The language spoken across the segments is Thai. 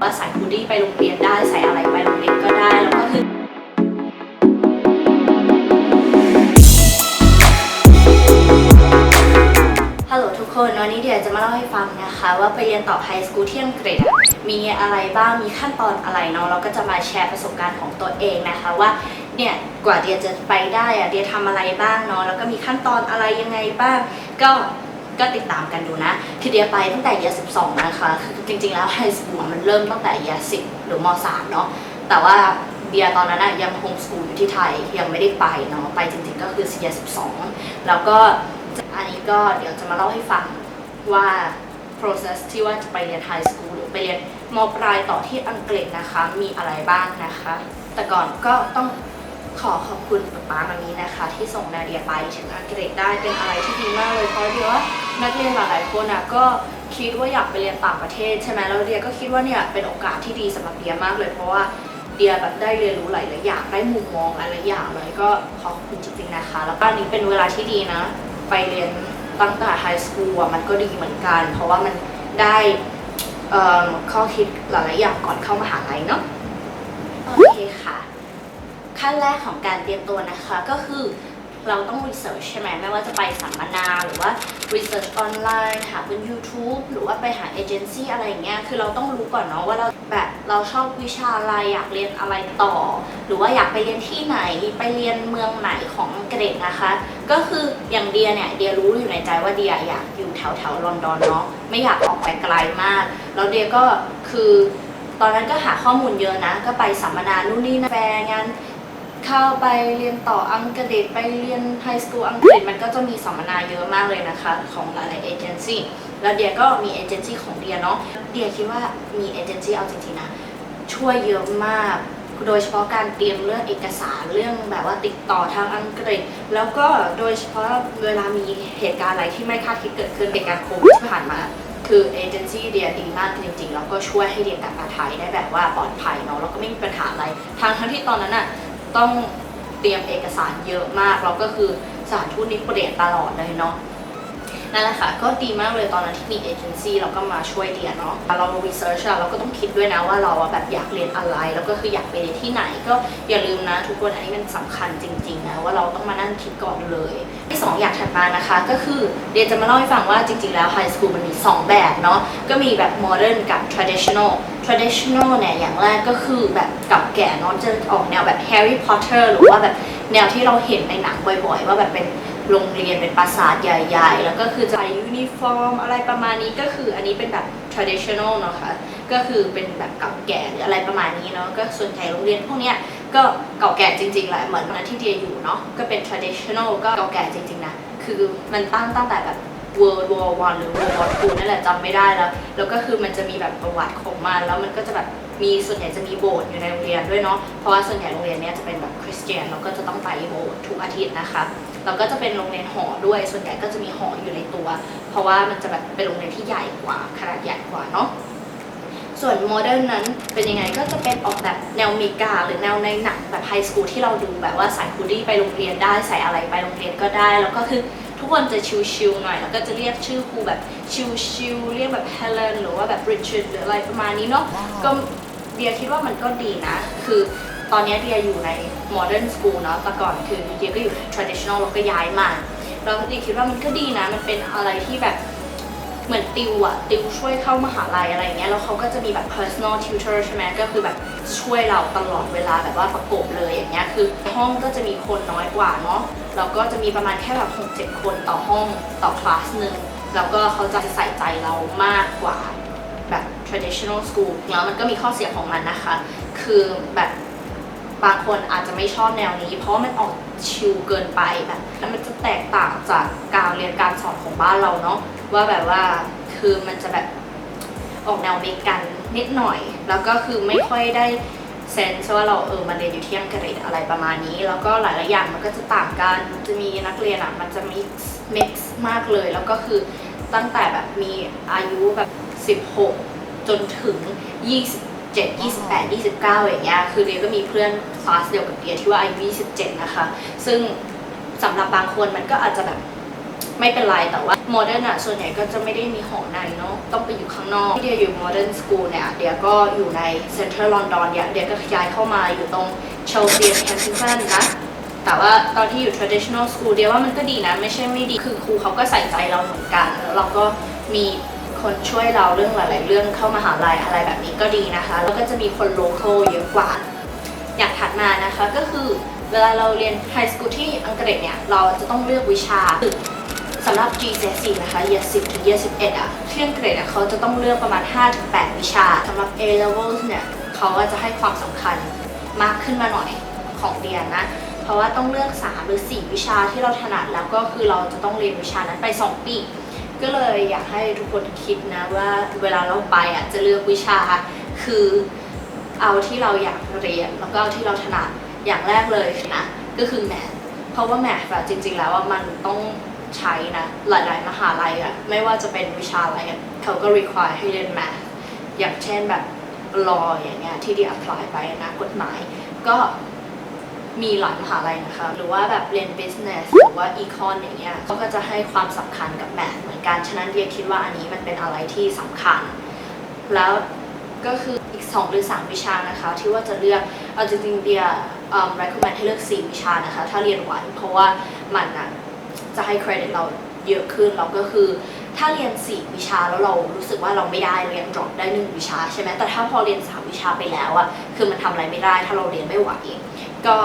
ว่าใส่ฮูดดี้ไปโรงเรียนได้ใส่อะไรไปโรงเรียนก็ได้แล้วก็คือฮัลโหลทุกคนวันนี้เดี๋ยวจะมาเล่าให้ฟังนะคะว่าไปเรียนต่อไฮสคูลที่อังกฤษมีอะไรบ้างมีขั้นตอนอะไรเนาะเราก็จะมาแชร์ประสบการณ์ของตัวเองนะคะว่าเนี่ยกว่าเดียจะไปได้เดียทำอะไรบ้างเนาะแล้วก็มีขั้นตอนอะไรยังไงบ้างก็ติดตามกันดูนะคือเดียไปตั้งแต่year 12นะคะคือจริงๆแล้วไฮสคูลมันเริ่มตั้งแต่year 10หรือม3เนาะแต่ว่าเดียตอนนั้นยังโฮมสคูลอยู่ที่ไทยยังไม่ได้ไปเนาะไปจริงๆก็คือyear 12แล้วก็อันนี้ก็เดี๋ยวจะมาเล่าให้ฟังว่า process ที่ว่าจะไปเรียนไฮสคูลหรือไปเรียนม.ปลายต่อที่อังกฤษนะคะมีอะไรบ้างนะคะแต่ก่อนก็ต้องขอบคุณป๊าวันนี้นะคะที่ส่งนาเดียไปถึงอังกฤษได้เป็นอะไรที่ดีมากเลยเพราะเดียว่านักเรียนหลายๆคนก็คิดว่าอยากไปเรียนต่างประเทศใช่ไหมแล้วเดียก็คิดว่าเนี่ยเป็นโอกาสที่ดีสำหรับเดียมากเลยเพราะว่าเดียแบบได้เรียนรู้หลายๆอย่างได้มุมมองหลายๆอย่างเลยก็ขอบคุณจริงๆนะคะแล้วก็อันนี้เป็นเวลาที่ดีนะไปเรียนตั้งแต่ไฮสคูลมันก็ดีเหมือนกันเพราะว่ามันได้ข้อคิดหลายๆอย่างก่อนเข้ามหาลัยเนาะโอเคค่ะขั้นแรกของการเตรียมตัวนะคะก็คือเราต้อง research ใช่ไหมไม่ว่าจะไปสัมมนาหรือว่า research ออนไลน์หาบน YouTube หรือว่าไปหาเอเจนซี่อะไรอย่างเงี้ยคือเราต้องรู้ก่อนเนาะว่าเราชอบวิชาอะไรอยากเรียนอะไรต่อหรือว่าอยากไปเรียนที่ไหนไปเรียนเมืองไหนของอังกฤษนะคะก็คืออย่างเดียเนี่ยเดียรู้อยู่ในใจว่าเดียอยากอยู่แถวลอนดอนเนาะไม่อยากออกไปไกลมากแล้วเดียก็คือตอนนั้นก็หาข้อมูลเยอะนะก็ไปสัมมนานู่นนี่นั่นแปลงานเข้าไปเรียนต่ออังกฤษไปเรียนไฮสคูลอังกฤษมันก็จะมีสัมมนาเยอะมากเลยนะคะของหลายๆเอเจนซี่แล้วเดียก็มีเอเจนซี่ของเดียเนาะเดียคิดว่ามีเอเจนซี่เอาจริงๆนะช่วยเยอะมากโดยเฉพาะการเตรียมเรื่องเอกสารเรื่องแบบว่าติดต่อทางอังกฤษแล้วก็โดยเฉพาะเวลามีเหตุการณ์อะไรที่ไม่คาดคิดเกิดขึ้นในการโควิดที่ผ่านมาคือเอเจนซี่เดียดีมากจริงๆแล้วก็ช่วยให้เดียกลับมาไทยได้แบบว่าปลอดภัยเนาะแล้วก็ไม่มีปัญหาอะไรทั้งที่ตอนนั้นต้องเตรียมเอกสารเยอะมากแล้วก็คือสถานทูตนี้เปลี่ยนตลอดเลยเนาะนั่นแหละค่ะก็ดีมากเลยตอนนั้นที่มีเอเจนซี่เราก็มาช่วยเดียเนาะเรา research เราก็ต้องคิดด้วยนะว่าเราแบบอยากเรียนอะไรแล้วก็คืออยากไปเรียนที่ไหนก็อย่าลืมนะทุกคนอันนี้มันสำคัญจริงๆนะว่าเราต้องมานั่งคิดก่อนเลยที่2อย่างถัดมานะคะก็คือเดียจะมาเล่าให้ฟังว่าจริงๆแล้วไฮสคูลมันมี2แบบเนาะก็มีแบบ modern กับ traditional เนี่ยอย่างแรกก็คือแบบเก่าแก่เนาะจะออกแนวแบบ Harry Potter หรือว่าแบบแนวที่เราเห็นในหนังบ่อยๆว่าแบบเป็นโรงเรียนเป็นปราสาทใหญ่ๆแล้วก็คือใส่ยูนิฟอร์มอะไรประมาณนี้ก็คืออันนี้เป็นแบบ traditional เนาะค่ะก็คือเป็นแบบเก่าแก่หรืออะไรประมาณนี้เนาะก็ส่วนใหญ่โรงเรียนพวกเนี้ยก็เก่าแก่จริงๆแหละเหมือนตอนนั้นที่เดียอยู่เนาะก็เป็น traditional ก็เก่าแก่จริงๆนะคือมันตั้งแต่แบบWorld War I หรือ World War II นั่นแหละจำไม่ได้แล้วก็คือมันจะมีแบบประวัติของมันแล้วมันก็จะแบบมีส่วนใหญ่จะมีโบสถ์อยู่ในโรงเรียนด้วยเนาะเพราะว่าส่วนใหญ่โรงเรียนเนี้ยจะเป็นแบบคริสเตียนเราก็จะต้องไปโบสถ์ทุกอาทิตย์นะคะแล้วก็จะเป็นโรงเรียนหอด้วยส่วนใหญ่ก็จะมีหออยู่ในตัวเพราะว่ามันจะแบบเป็นโรงเรียนที่ใหญ่กว่าขนาดใหญ่กว่าเนาะส่วนโมเดิร์นนั้นเป็นยังไงก็จะเป็นออกแบบแนวอเมริกาหรือแนวในหนังแบบไฮสคูลที่เราดูแบบว่าใส่ฮูดดี้ไปโรงเรียนได้ใส่อะไรไปโรงเรียนก็ได้แล้วก็คือทุกคนจะชิลๆหน่อยแล้วก็จะเรียกชื่อครูแบบชิลๆเรียกแบบเฮเลนหรือว่าแบบริชาร์ดหรืออะไรประมาณนี้เนาะก็เดียคิดว่ามันก็ดีนะคือตอนนี้เดียอยู่ใน modern school เนาะแต่ก่อนคือเดียก็อยู่ traditional แล้วก็ย้ายมาแล้วเดียคิดว่ามันก็ดีนะมันเป็นอะไรที่แบบเหมือนติวช่วยเข้ามหาลัยอะไรเงี้ยแล้วเขาก็จะมีแบบ personal tutor ใช่ไหมก็คือแบบช่วยเราตลอดเวลาแบบว่าประกบเลยอย่างเงี้ยคือห้องก็จะมีคนน้อยกว่าเนาะแล้วก็จะมีประมาณแค่แบบ6-7 คนต่อห้องต่อคลาสหนึ่งแล้วก็เขาจะใส่ใจเรามากกว่าแบบ traditional school แล้วมันก็มีข้อเสียของมันนะคะคือแบบบางคนอาจจะไม่ชอบแนวนี้เพราะมันออกชิลเกินไปแบบแล้วมันจะแตกต่างจากการเรียนการสอนของบ้านเราเนาะว่าแบบว่าคือมันจะแบบออกแนวอเมริกันนิดหน่อยแล้วก็คือไม่ค่อยได้เซนส์ว่าเรามาเรียนอยู่ที่อังกฤษอะไรประมาณนี้แล้วก็หลายๆอย่างมันก็จะต่างกันจะมีนักเรียนมันจะมิกซ์มากเลยแล้วก็คือตั้งแต่แบบมีอายุแบบ16จนถึง27 28 29อย่างเงี้ยคือเดียก็มีเพื่อนคลาสเดียวกับเดียที่ว่าอายุ27นะคะซึ่งสำหรับบางคนมันก็อาจจะแบบ ไม่เป็นไรแต่ว่าโมเดิร์นอ่ะส่วนใหญ่ก็จะไม่ได้มีหอในเนาะต้องไปอยู่ข้างนอกที่เดียอยู่โมเดิร์นสกูลเนี่ยเดียก็อยู่ในเซ็นทรัลลอนดอนเดียก็ย้ายเข้ามาอยู่ตรงเชลซีแคมป์ซันนะแต่ว่าตอนที่อยู่ traditional school เดียว่ามันก็ดีนะไม่ใช่ไม่ดีคือครูเขาก็ใส่ใจเราเหมือนกันแล้วเราก็มีคนช่วยเราเรื่องหลายๆเรื่องเข้ามหาลัยอะไรแบบนี้ก็ดีนะคะแล้วก็จะมีคนโลคอลเยอะกว่าอย่างถัดมานะคะก็คือเวลาเราเรียนไฮสคูลที่อังกฤษเนี่ยเราจะต้องเลือกวิชาสำหรับ GCSE นะคะ Year 10 ถึง Year 11 ที่อังกฤษเขาจะต้องเลือกประมาณ 5-8 วิชาสำหรับ A levels เนี่ยเขาก็จะให้ความสำคัญมากขึ้นมาหน่อยของเรียนนะเพราะว่าต้องเลือก3หรือ4วิชาที่เราถนัดแล้วก็คือเราจะต้องเรียนวิชานั้นไป2 ปีก็เลยอยากให้ทุกคนคิดนะว่าเวลาเราไปจะเลือกวิชาคือเอาที่เราอยากเรียนแล้วก็เอาที่เราถนัดอย่างแรกเลยนะก็คือแมทเพราะว่าแมทจริงๆแล้วมันต้องใช้นะหลายๆมหาลัยไม่ว่าจะเป็นวิชาอะไรเขาก็ require ให้เรียนแมทอย่างเช่นแบบ law อย่างเงี้ยที่ดี apply ไปนะกฎหมายก็มีหลายมหาลัยนะคะหรือว่าแบบเรียน business หรือว่า econ อย่างเงี้ยก็จะให้ความสำคัญกับแมทเหมือนกันฉะนั้นเดียคิดว่าอันนี้มันเป็นอะไรที่สำคัญแล้วก็คืออีก2 หรือ 3 วิชานะคะที่ว่าจะเลือกเอาจริงๆเดียrecommend ให้เลือก4 วิชานะคะถ้าเรียนไหวเพราะว่ามันจะให้เครดิตเราเยอะขึ้นเราก็คือถ้าเรียน4 วิชาแล้วเรารู้สึกว่าเราไม่ได้เรียน drop ได้1 วิชาใช่ไหมแต่ถ้าพอเรียน3 วิชาไปแล้วคือมันทำอะไรไม่ได้ถ้าเราเรียนไม่ไหวก็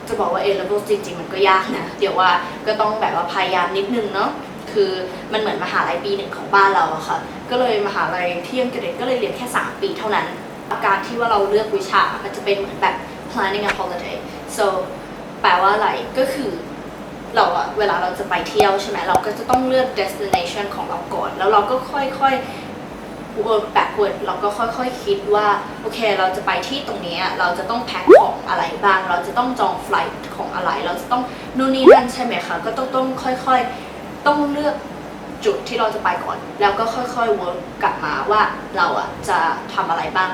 จะบอกว่า A level จริงๆมันก็ยากนะเดี๋ยวว่าก็ต้องแบบว่าพยายามนิดนึงเนาะคือมันเหมือนมหาลัยปี 1ของบ้านเราค่ะก็เลยมหาลัยที่อังกฤษก็เลยเรียนแค่3 ปีเท่านั้นการที่ว่าเราเลือกวิชามันจะเป็นเหมือนแบบ planning a holiday so แปลว่าอะไรก็คือเราเวลาเราจะไปเที่ยวใช่ไหมเราก็จะต้องเลือก destination ของเราก่อนแล้วเราก็ค่อยๆ work backward เราก็ค่อยๆคิดว่าโอเคเราจะไปที่ตรงนี้เราจะต้องแพ็คของอะไรบ้างเราจะต้องจองไฟล์ของอะไรเราจะต้องนู่นนี่นั่นใช่ไหมคะก็ต้องค่อยๆต้องเลือกจุดที่เราจะไปก่อนแล้วก็ค่อยๆ work กลับมาว่าเราจะทำอะไรบ้าง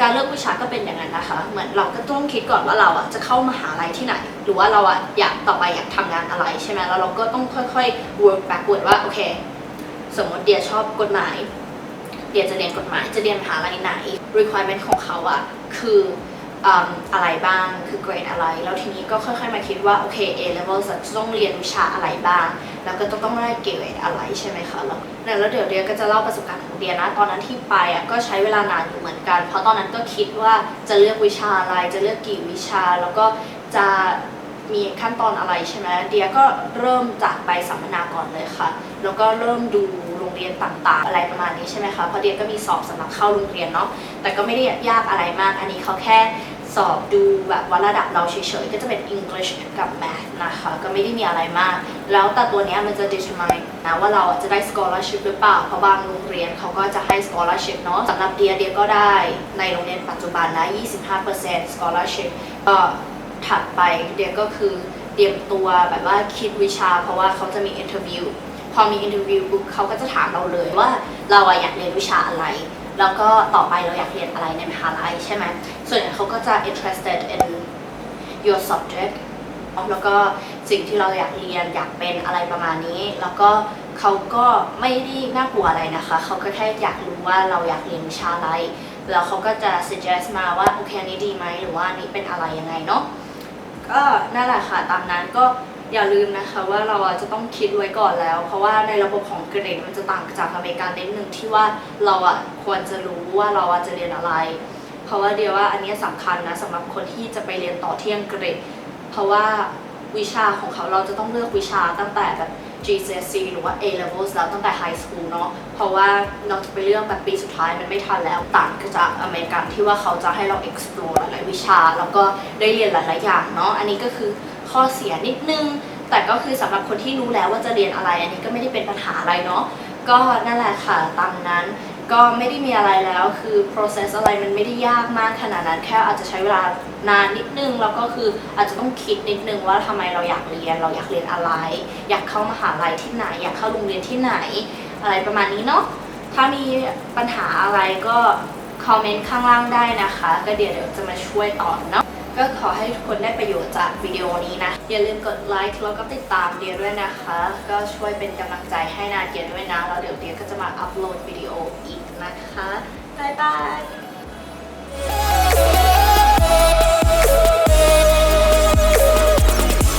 การเลือกวิชาก็เป็นอย่างนั้นนะคะเหมือนเราก็ต้องคิดก่อนว่าเราจะเข้ามหาลัยที่ไหนหรือว่าเราอยากต่อไปอยากทำงานอะไรใช่ไหมแล้วเราก็ต้องค่อยๆ work backward ว่าโอเคสมมติเดียชอบกฎหมายเดียจะเรียนกฎหมายจะเรียนมหาลัยไหน requirement ของเขาคืออะไรบ้างคือเกรดอะไรแล้วทีนี้ก็ค่อยๆมาคิดว่าโอเค A level จะต้องเรียนวิชาอะไรบ้างแล้วก็ต้องได้เกรดอะไรใช่ไหมคะแล้วเดี๋ยวเดียก็จะเล่าประสบการณ์ของเดียนะตอนนั้นที่ไปก็ใช้เวลานานอยู่เหมือนกันเพราะตอนนั้นก็คิดว่าจะเลือกวิชาอะไรจะเลือกกี่วิชาแล้วก็จะมีขั้นตอนอะไรใช่ไหมเดียก็เริ่มจากไปสัมมนาก่อนเลยค่ะแล้วก็เริ่มดูโรงเรียนต่างๆอะไรประมาณนี้ใช่ไหมคะเพราะเดียก็มีสอบสำหรับเข้าโรงเรียนเนาะแต่ก็ไม่ได้ยากอะไรมากอันนี้เขาแค่สอบดูแบบว่าระดับเราเฉยๆก็จะเป็น English กับ Math นะคะก็ไม่ได้มีอะไรมากแล้วแต่ตัวนี้มันจะ determine นะว่าเราจะได้ scholarship หรือเปล่าเพราะบางโรงเรียนเขาก็จะให้ scholarship เนาะสำหรับเดียก็ได้ในโรงเรียนปัจจุบันนะ 25% scholarship ก็ถัดไปเดียก็คือเตรียมตัวแบบว่าคิดวิชาเพราะว่าเขาจะมี interview พอมี interview ปุ๊บเขาก็จะถามเราเลยว่าเราอยากเรียนวิชาอะไรแล้วก็ต่อไปเราอยากเรียนอะไรในมหาลัยใช่ไหมส่วนใหญ่เขาก็จะ interested in your subject แล้วก็สิ่งที่เราอยากเรียนอยากเป็นอะไรประมาณนี้แล้วก็เขาก็ไม่ได้น่ากลัวอะไรนะคะเขาก็แค่อยากรู้ว่าเราอยากเรียนวิชาอะไรแล้วเขาก็จะ suggest มาว่าโอเคอันนี้ดีไหมหรือว่านี้เป็นอะไรยังไงเนาะก็นั่นแหละค่ะตามนั้นก็อย่าลืมนะคะว่าเราจะต้องคิดไว้ก่อนแล้วเพราะว่าในระบบของเกรดมันจะต่างจากอเมริกานิดนึงที่ว่าเราควรจะรู้ว่าเราจะเรียนอะไรเพราะว่าเดียวว่าอันนี้สำคัญนะสำหรับคนที่จะไปเรียนต่อที่อังกฤษเพราะว่าวิชาของเขาเราจะต้องเลือกวิชาตั้งแต่แบบ GCSE หรือว่า A levels แล้วตั้งแต่ High School เนาะเพราะว่าเราจะไปเลือกแบบปีสุดท้ายมันไม่ทันแล้วต่างจากอเมริกันที่ว่าเขาจะให้เรา explore หลายวิชาแล้วก็ได้เรียนหลายๆอย่างเนาะอันนี้ก็คือข้อเสียนิดนึงแต่ก็คือสำหรับคนที่รู้แล้วว่าจะเรียนอะไรอันนี้ก็ไม่ได้เป็นปัญหาอะไรเนาะก็นั่นแหละค่ะตามนั้นก็ไม่ได้มีอะไรแล้วคือ process อะไรมันไม่ได้ยากมากขนาดนั้นแค่อาจจะใช้เวลานานนิดนึงแล้วก็คืออาจจะต้องคิดนิดนึงว่าทำไมเราอยากเรียนอะไรอยากเข้ามหาลัยที่ไหนอยากเข้าโรงเรียนที่ไหนอะไรประมาณนี้เนาะถ้ามีปัญหาอะไรก็คอมเมนต์ข้างล่างได้นะคะก็เดี๋ยวจะมาช่วยตอบเนาะ ก็ขอให้ทุกคนได้ประโยชน์จากวิดีโอนี้นะอย่าลืมกดไลค์แล้วก็ติดตามเดียด้วยนะคะก็ช่วยเป็นกำลังใจให้นาเดียด้วยนะแล้วเดี๋ยวเดียก็จะมาอัปโหลดวิดีโออีกนะคะบ๊ายบาย